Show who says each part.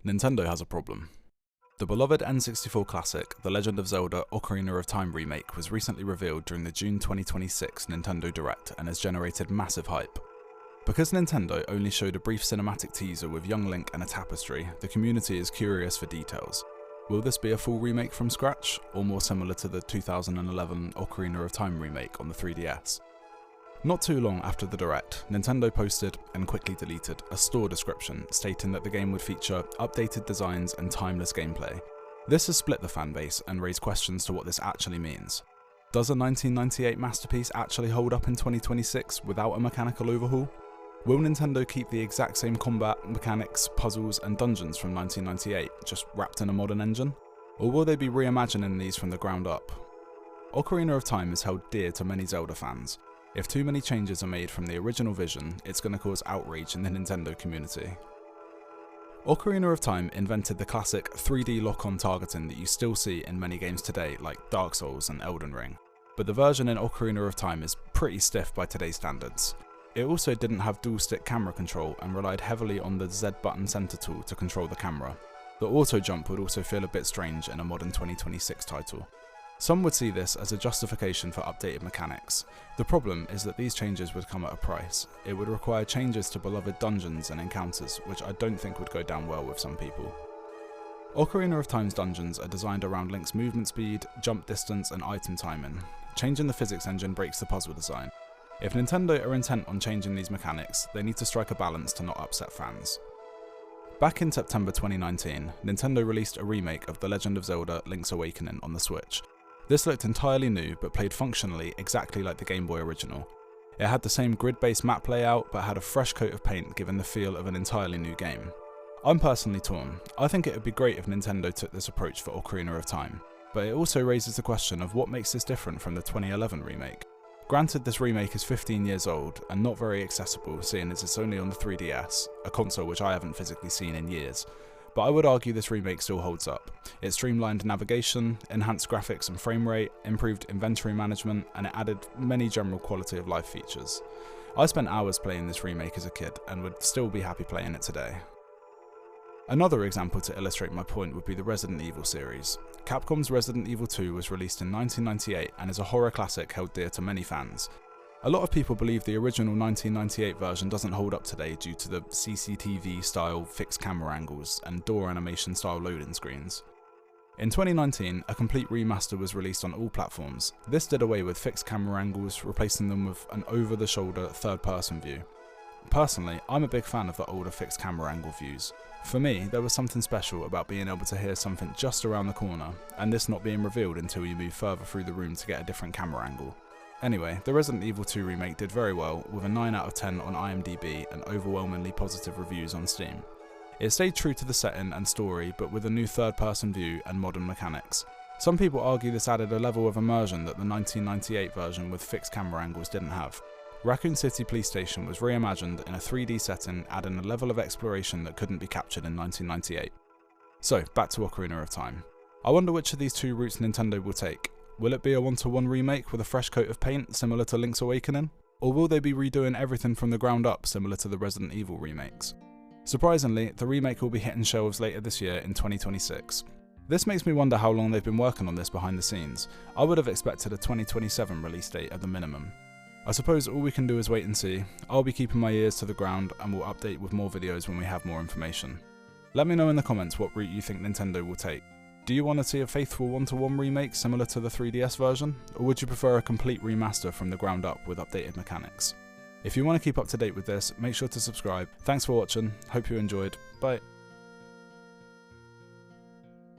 Speaker 1: Nintendo has a problem. The beloved N64 classic, The Legend of Zelda Ocarina of Time Remake, was recently revealed during the June 2026 Nintendo Direct and has generated massive hype. Because Nintendo only showed a brief cinematic teaser with young Link and a tapestry, the community is curious for details. Will this be a full remake from scratch, or more similar to the 2011 Ocarina of Time Remake on the 3DS? Not too long after the Direct, Nintendo posted, and quickly deleted, a store description stating that the game would feature updated designs and timeless gameplay. This has split the fanbase and raised questions to what this actually means. Does a 1998 masterpiece actually hold up in 2026 without a mechanical overhaul? Will Nintendo keep the exact same combat, mechanics, puzzles and dungeons from 1998, just wrapped in a modern engine? Or will they be reimagining these from the ground up? Ocarina of Time is held dear to many Zelda fans. If too many changes are made from the original vision, it's going to cause outrage in the Nintendo community. Ocarina of Time invented the classic 3D lock-on targeting that you still see in many games today, like Dark Souls and Elden Ring, but the version in Ocarina of Time is pretty stiff by today's standards. It also didn't have dual-stick camera control and relied heavily on the Z button center tool to control the camera. The auto jump would also feel a bit strange in a modern 2026 title. Some would see this as a justification for updated mechanics. The problem is that these changes would come at a price. It would require changes to beloved dungeons and encounters, which I don't think would go down well with some people. Ocarina of Time's dungeons are designed around Link's movement speed, jump distance and item timing. Changing the physics engine breaks the puzzle design. If Nintendo are intent on changing these mechanics, they need to strike a balance to not upset fans. Back in September 2019, Nintendo released a remake of The Legend of Zelda Link's Awakening on the Switch. This looked entirely new, but played functionally exactly like the Game Boy original. It had the same grid-based map layout, but had a fresh coat of paint giving the feel of an entirely new game. I'm personally torn. I think it would be great if Nintendo took this approach for Ocarina of Time, but it also raises the question of what makes this different from the 2011 remake. Granted, this remake is 15 years old, and not very accessible, seeing as it's only on the 3DS, a console which I haven't physically seen in years. But I would argue this remake still holds up. It streamlined navigation, enhanced graphics and frame rate, improved inventory management, and it added many general quality of life features. I spent hours playing this remake as a kid, and would still be happy playing it today. Another example to illustrate my point would be the Resident Evil series. Capcom's Resident Evil 2 was released in 1998 and is a horror classic held dear to many fans. A lot of people believe the original 1998 version doesn't hold up today due to the CCTV style fixed camera angles and door animation style loading screens. In 2019, a complete remaster was released on all platforms. This did away with fixed camera angles, replacing them with an over-the-shoulder third-person view. Personally, I'm a big fan of the older fixed camera angle views. For me, there was something special about being able to hear something just around the corner, and this not being revealed until you move further through the room to get a different camera angle. Anyway, the Resident Evil 2 remake did very well, with a 9 out of 10 on IMDb and overwhelmingly positive reviews on Steam. It stayed true to the setting and story, but with a new third-person view and modern mechanics. Some people argue this added a level of immersion that the 1998 version with fixed camera angles didn't have. Raccoon City Police Station was reimagined in a 3D setting, adding a level of exploration that couldn't be captured in 1998. So, back to Ocarina of Time. I wonder which of these two routes Nintendo will take. Will it be a one-to-one remake with a fresh coat of paint, similar to Link's Awakening? Or will they be redoing everything from the ground up, similar to the Resident Evil remakes? Surprisingly, the remake will be hitting shelves later this year in 2026. This makes me wonder how long they've been working on this behind the scenes. I would have expected a 2027 release date at the minimum. I suppose all we can do is wait and see. I'll be keeping my ears to the ground and will update with more videos when we have more information. Let me know in the comments what route you think Nintendo will take. Do you want to see a faithful one-to-one remake similar to the 3DS version, or would you prefer a complete remaster from the ground up with updated mechanics? If you want to keep up to date with this, make sure to subscribe. Thanks for watching, hope you enjoyed, bye.